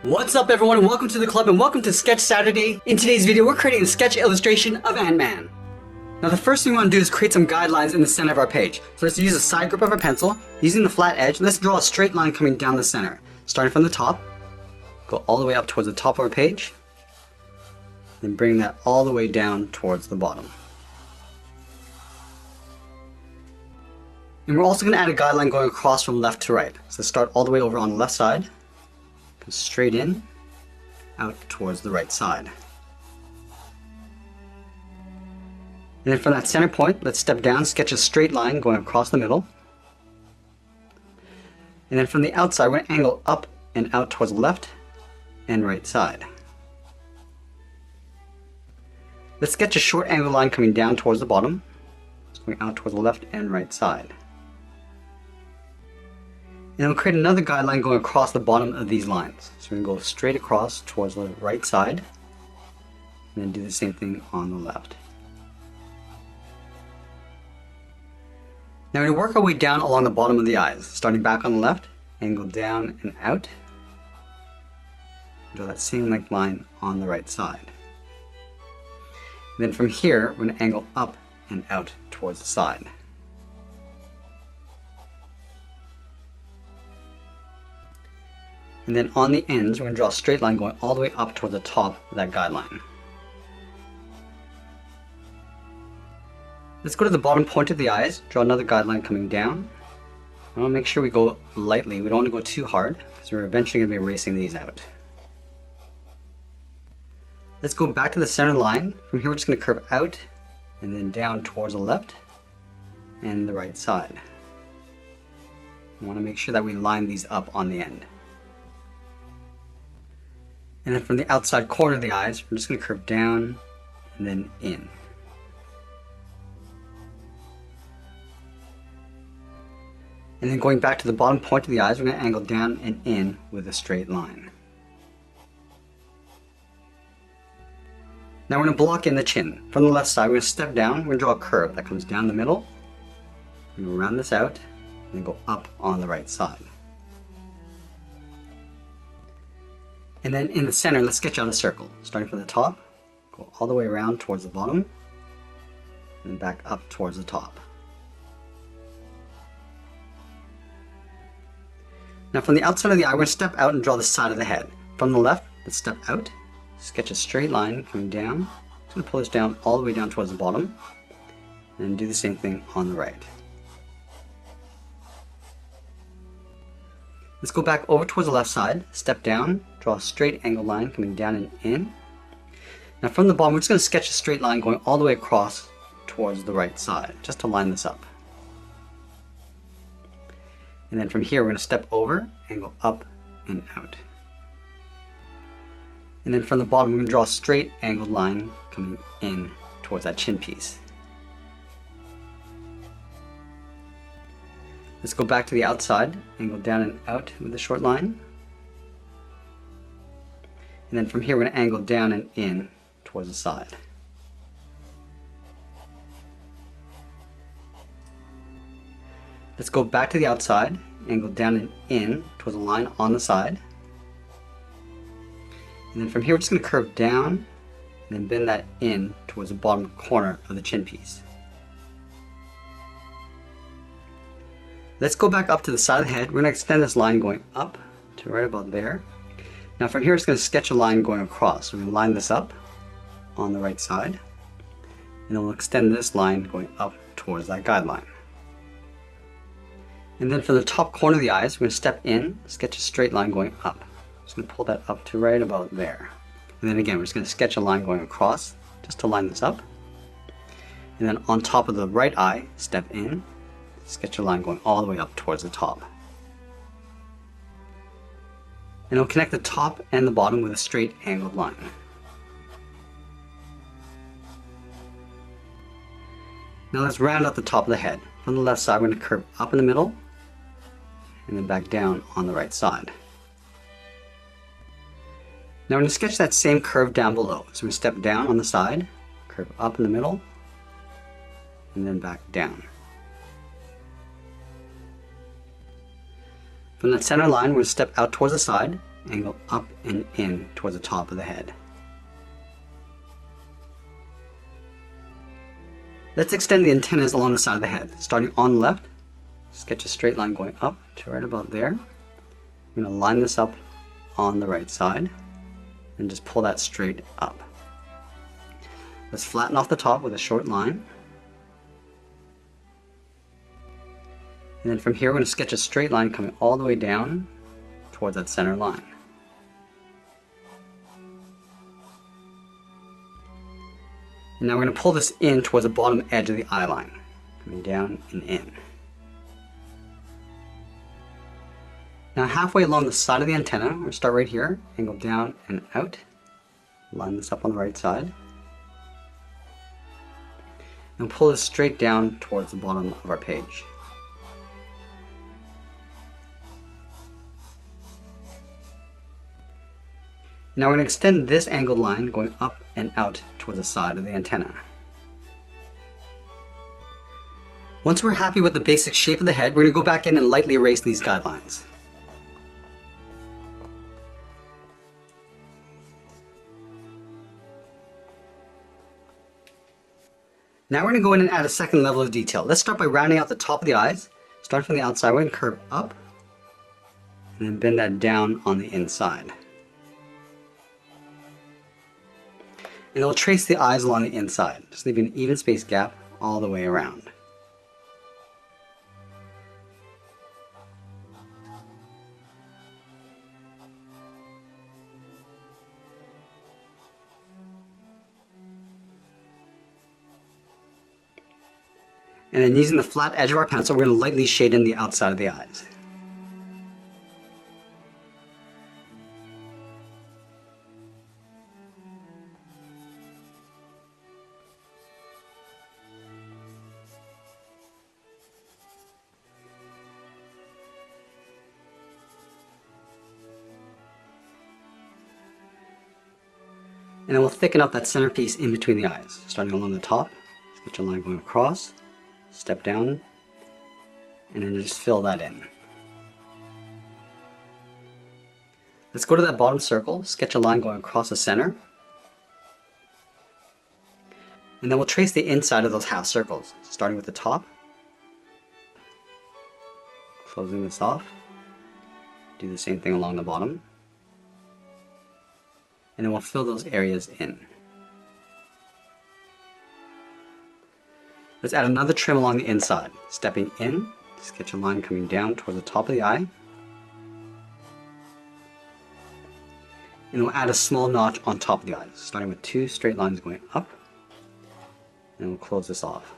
What's up everyone and welcome to the club and welcome to Sketch Saturday. In today's video we're creating a sketch illustration of Ant-Man. Now the first thing we want to do is create some guidelines in the center of our page. So let's use a side grip of our pencil. Using the flat edge, let's draw a straight line coming down the center. Starting from the top, go all the way up towards the top of our page, then bring that all the way down towards the bottom. And we're also going to add a guideline going across from left to right. So start all the way over on the left side, go straight in, out towards the right side. And then from that center point, let's step down, sketch a straight line going across the middle. And then from the outside, we're going to angle up and out towards the left and right side. Let's sketch a short angle line coming down towards the bottom, going out towards the left and right side. And we'll create another guideline going across the bottom of these lines. So we're going to go straight across towards the right side, and then do the same thing on the left. Now we're going to work our way down along the bottom of the eyes, starting back on the left, angle down and out. Draw that same length line on the right side. And then from here, we're going to angle up and out towards the side. And then on the ends, we're going to draw a straight line going all the way up toward the top of that guideline. Let's go to the bottom point of the eyes, draw another guideline coming down. I want to make sure we go lightly, we don't want to go too hard, because we're eventually going to be erasing these out. Let's go back to the center line. From here we're just going to curve out, and then down towards the left and the right side. I want to make sure that we line these up on the end. And then from the outside corner of the eyes, we're just going to curve down and then in. And then going back to the bottom point of the eyes, we're going to angle down and in with a straight line. Now we're going to block in the chin. From the left side, we're going to step down, we're going to draw a curve that comes down the middle. We're going to round this out and then go up on the right side. And then in the center, let's sketch out a circle. Starting from the top, go all the way around towards the bottom, and back up towards the top. Now from the outside of the eye, we're going to step out and draw the side of the head. From the left, let's step out, sketch a straight line coming down. Just going to pull this down all the way down towards the bottom, and do the same thing on the right. Let's go back over towards the left side, step down, draw a straight angle line coming down and in. Now from the bottom, we're just going to sketch a straight line going all the way across towards the right side, just to line this up. And then from here, we're going to step over, angle up and out. And then from the bottom, we're going to draw a straight angled line coming in towards that chin piece. Let's go back to the outside, angle down and out with a short line. And then from here, we're going to angle down and in towards the side. Let's go back to the outside, angle down and in towards a line on the side. And then from here, we're just going to curve down and then bend that in towards the bottom corner of the chin piece. Let's go back up to the side of the head. We're going to extend this line going up to right about there. Now from here, it's going to sketch a line going across. So we're going to line this up on the right side. And then we'll extend this line going up towards that guideline. And then from the top corner of the eyes, we're going to step in, sketch a straight line going up. Just going to pull that up to right about there. And then again, we're just going to sketch a line going across, just to line this up. And then on top of the right eye, step in, sketch a line going all the way up towards the top. And we'll connect the top and the bottom with a straight angled line. Now let's round out the top of the head. From the left side, we're going to curve up in the middle, and then back down on the right side. Now we're going to sketch that same curve down below. So we step down on the side, curve up in the middle, and then back down. From that center line, we're going to step out towards the side, angle up and in towards the top of the head. Let's extend the antennas along the side of the head. Starting on the left, sketch a straight line going up to right about there. I'm going to line this up on the right side and just pull that straight up. Let's flatten off the top with a short line. And then from here we're going to sketch a straight line coming all the way down towards that center line. And now we're going to pull this in towards the bottom edge of the eye line, coming down and in. Now halfway along the side of the antenna, we're going to start right here, angle down and out, line this up on the right side, and pull this straight down towards the bottom of our page. Now we're going to extend this angled line going up and out towards the side of the antenna. Once we're happy with the basic shape of the head, we're going to go back in and lightly erase these guidelines. Now we're going to go in and add a second level of detail. Let's start by rounding out the top of the eyes. Starting from the outside, we're going to curve up and then bend that down on the inside. And we'll trace the eyes along the inside, just leaving an even space gap all the way around. And then using the flat edge of our pencil, we're going to lightly shade in the outside of the eyes. And then we'll thicken up that centerpiece in between the eyes, starting along the top, sketch a line going across, step down, and then just fill that in. Let's go to that bottom circle, sketch a line going across the center, and then we'll trace the inside of those half circles, starting with the top, closing this off, do the same thing along the bottom, and then we'll fill those areas in. Let's add another trim along the inside, stepping in, sketch a line coming down toward the top of the eye, and we'll add a small notch on top of the eyes, starting with two straight lines going up, and we'll close this off.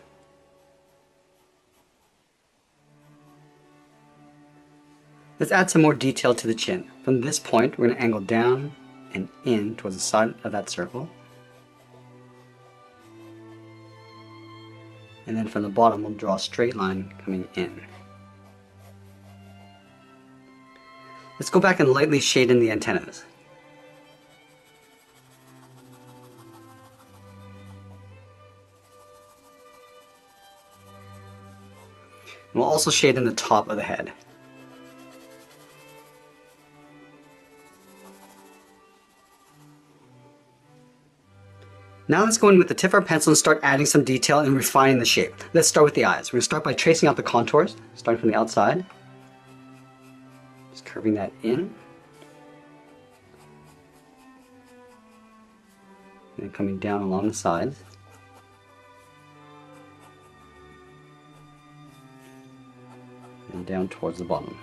Let's add some more detail to the chin. From this point, we're going to angle down and in towards the side of that circle. And then from the bottom, we'll draw a straight line coming in. Let's go back and lightly shade in the antennas. And we'll also shade in the top of the head. Now let's go in with the tip of our pencil and start adding some detail and refining the shape. Let's start with the eyes. We're going to start by tracing out the contours, starting from the outside. Just curving that in. And then coming down along the sides. And down towards the bottom.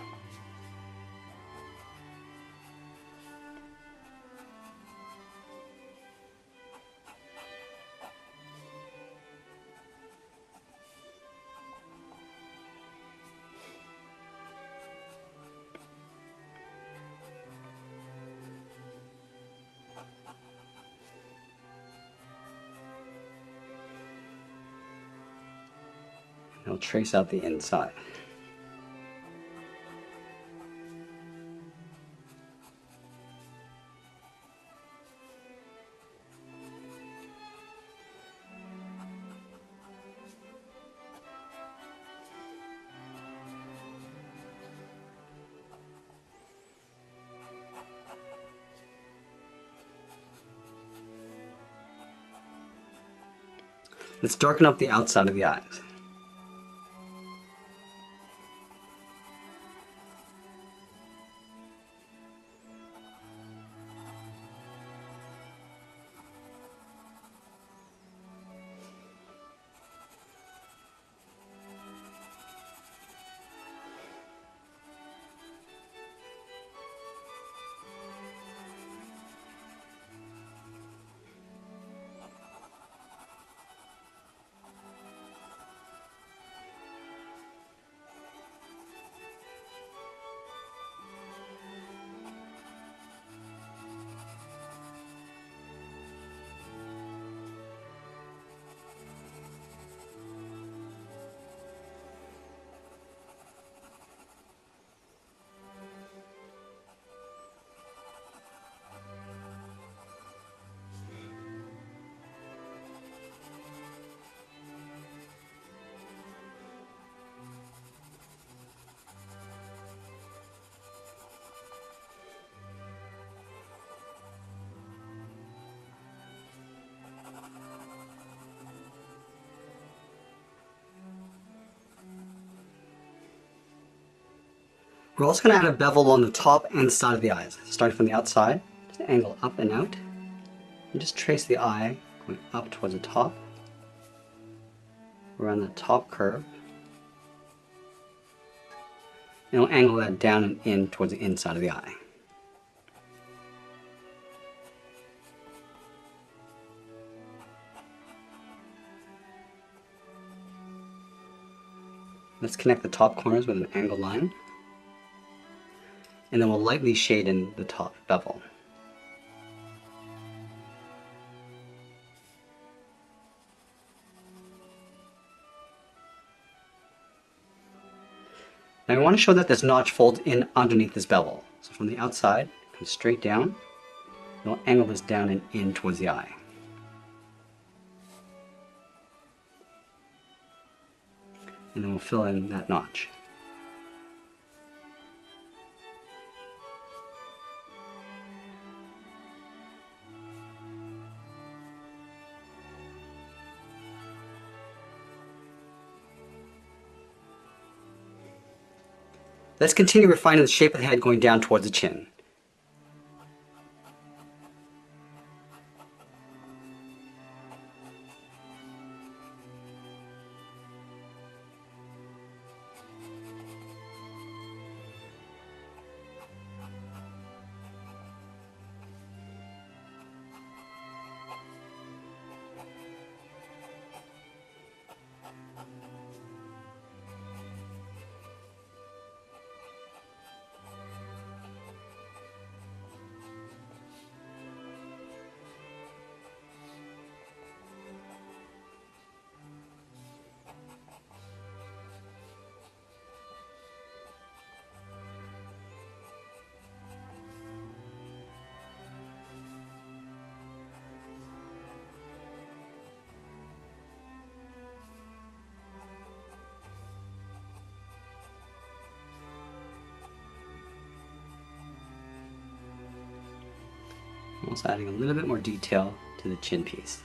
I'll trace out the inside. Let's darken up the outside of the eyes. We're also going to add a bevel on the top and side of the eyes. Starting from the outside, just angle up and out. And just trace the eye going up towards the top, around the top curve. And we'll angle that down and in towards the inside of the eye. Let's connect the top corners with an angled line. And then we'll lightly shade in the top bevel. Now we want to show that this notch folds in underneath this bevel. So from the outside, come straight down, and we'll angle this down and in towards the eye. And then we'll fill in that notch. Let's continue refining the shape of the head going down towards the chin. Also adding a little bit more detail to the chin piece.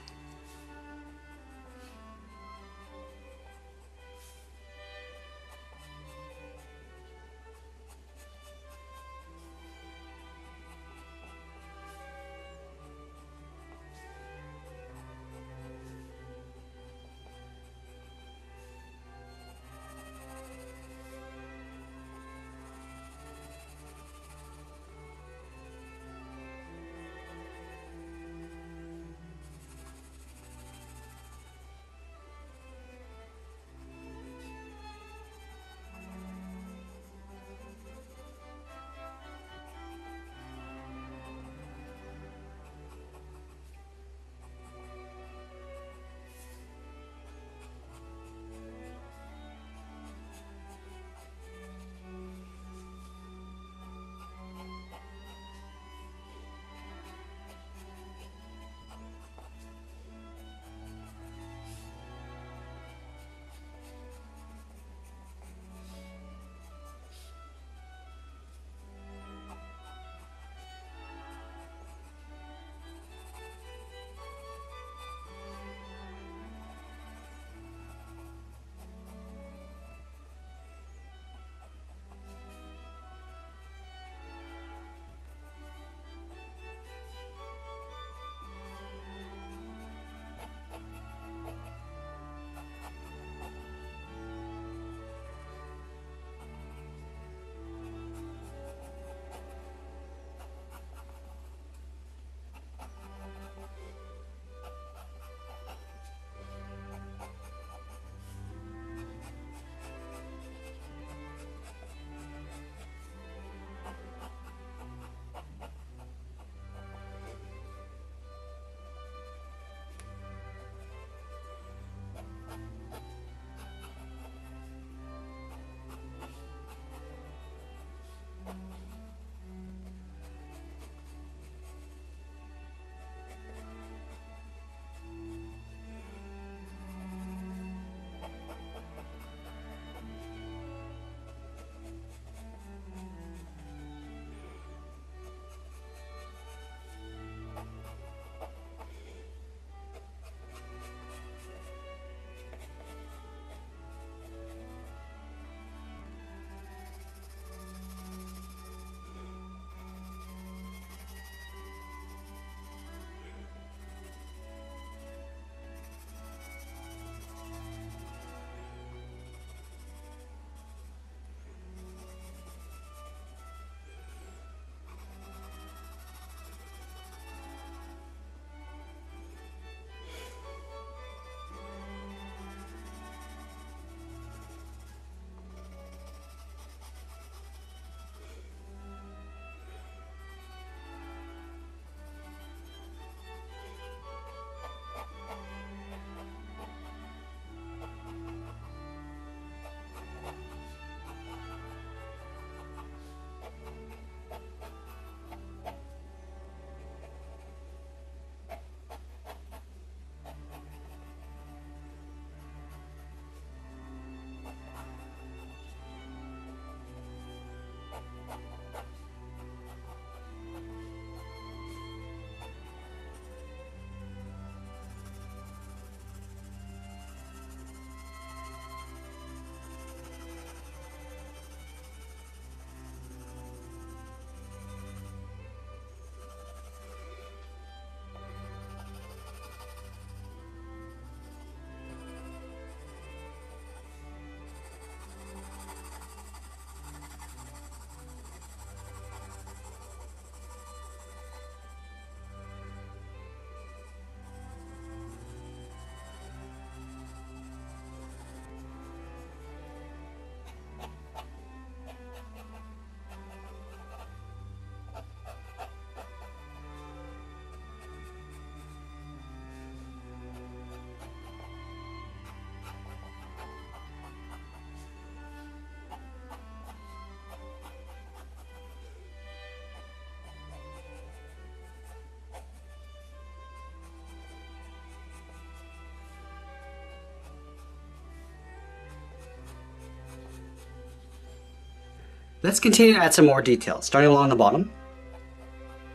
Let's continue to add some more details, starting along the bottom.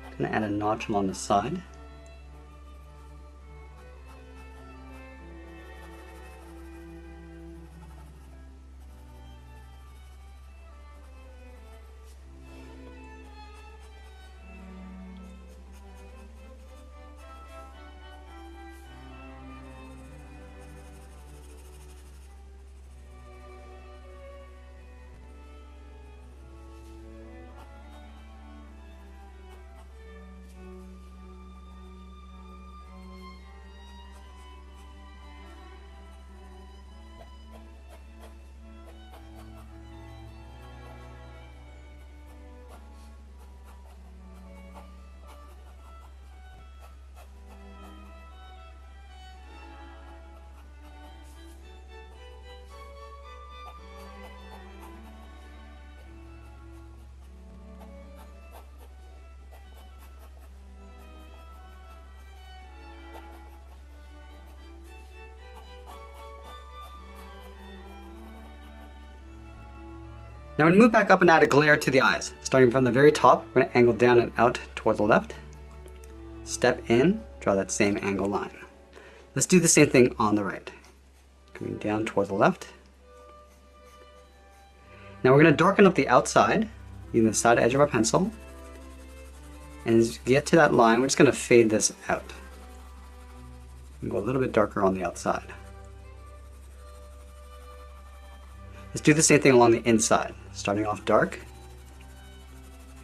I'm going to add a notch along the side. Now we're going to move back up and add a glare to the eyes. Starting from the very top, we're going to angle down and out toward the left. Step in, draw that same angle line. Let's do the same thing on the right. Coming down toward the left. Now we're going to darken up the outside, using the side edge of our pencil. And as we get to that line, we're just going to fade this out. And go a little bit darker on the outside. Let's do the same thing along the inside, starting off dark.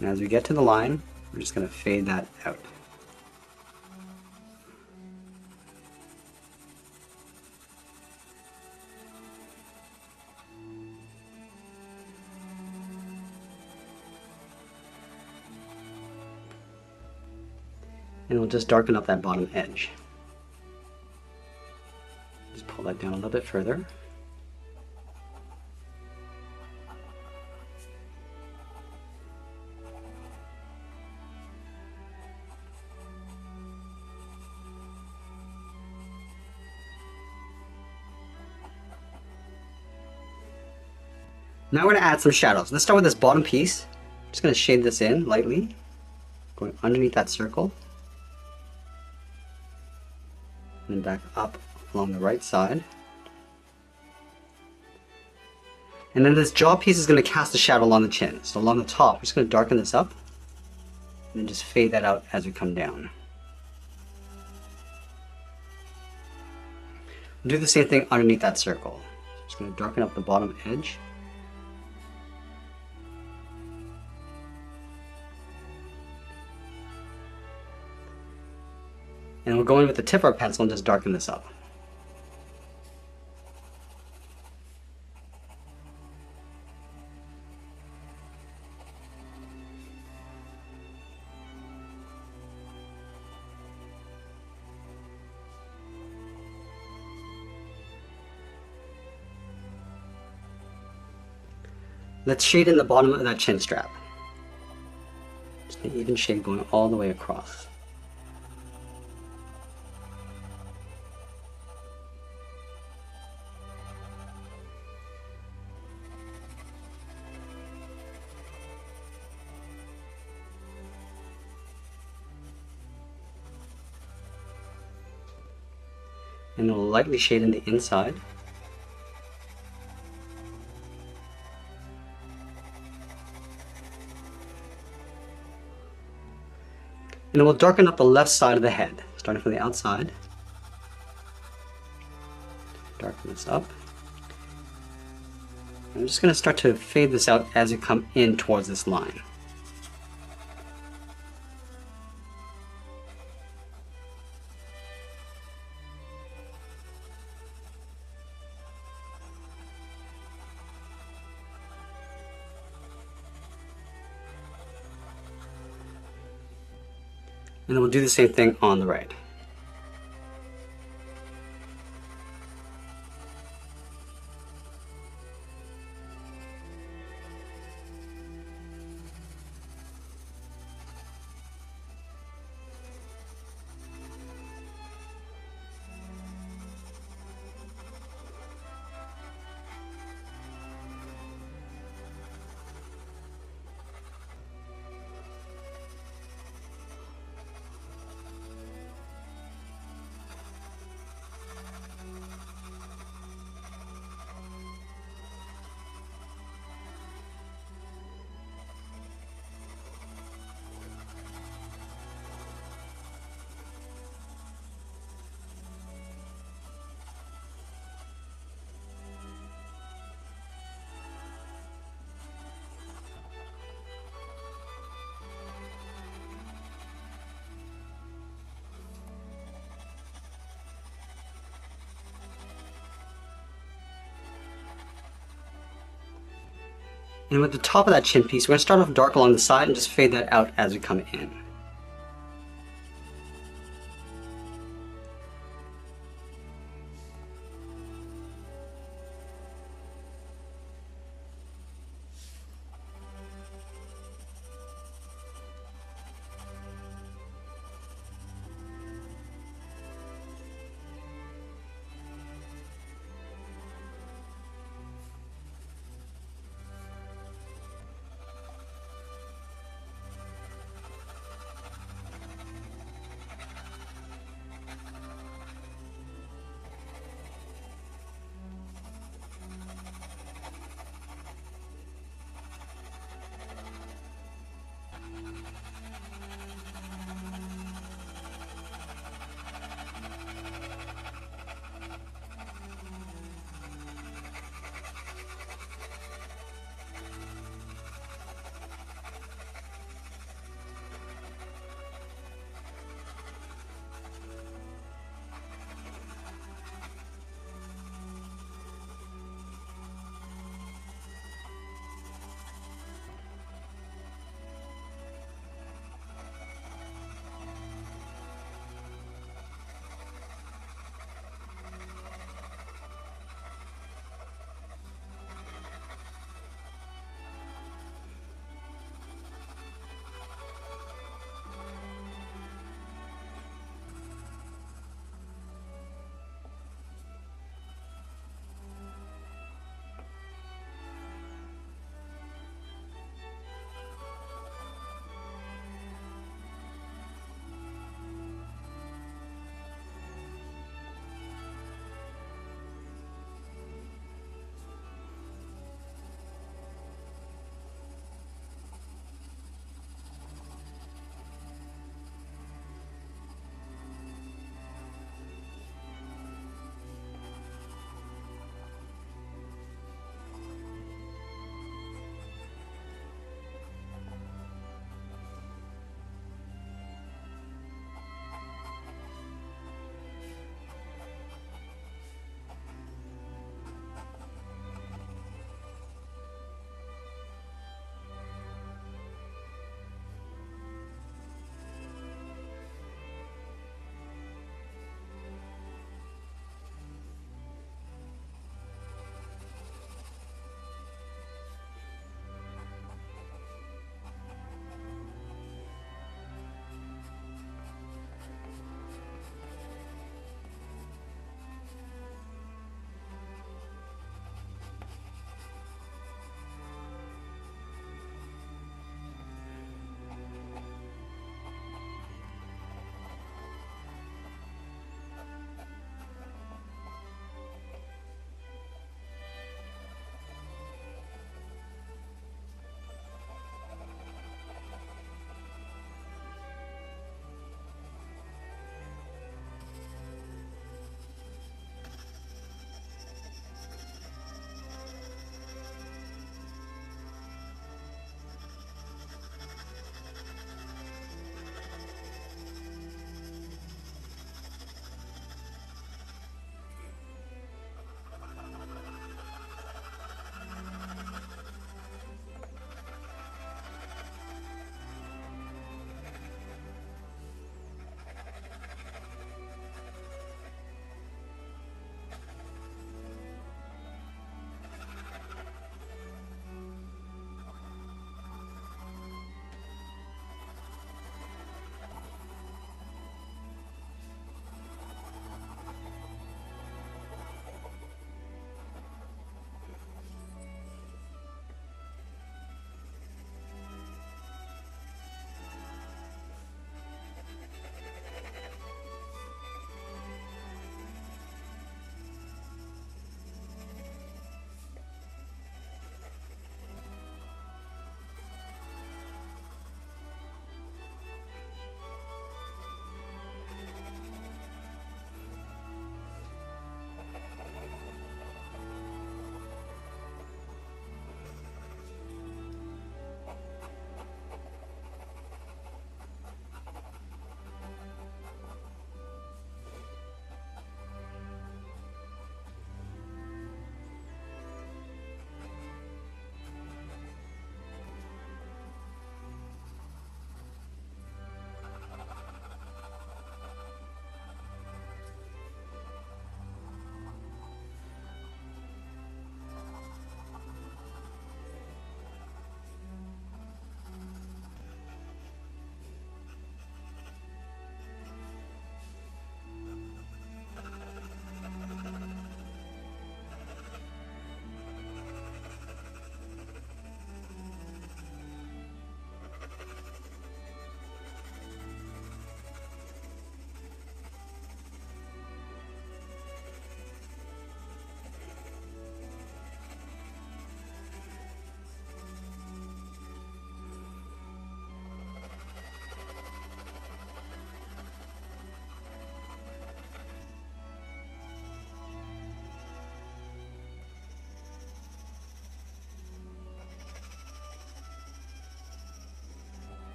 And as we get to the line, we're just going to fade that out. And we'll just darken up that bottom edge. Just pull that down a little bit further. Now we're going to add some shadows. Let's start with this bottom piece. I'm just going to shade this in lightly, going underneath that circle. And then back up along the right side. And then this jaw piece is going to cast a shadow along the chin. So along the top, we're just going to darken this up. And then just fade that out as we come down. We'll do the same thing underneath that circle. Just going to darken up the bottom edge. And we'll go in with the tip of our pencil and just darken this up. Let's shade in the bottom of that chin strap. Just an even shade going all the way across. And we'll lightly shade in the inside. And then we'll darken up the left side of the head, starting from the outside. Darken this up. I'm just going to start to fade this out as you come in towards this line. And then we'll do the same thing on the right. And with the top of that chin piece, we're going to start off dark along the side and just fade that out as we come in.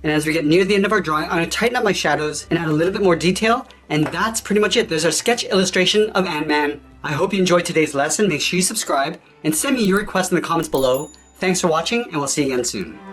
And as we get near the end of our drawing, I'm going to tighten up my shadows and add a little bit more detail. And that's pretty much it. There's our sketch illustration of Ant-Man. I hope you enjoyed today's lesson. Make sure you subscribe and send me your requests in the comments below. Thanks for watching, and we'll see you again soon.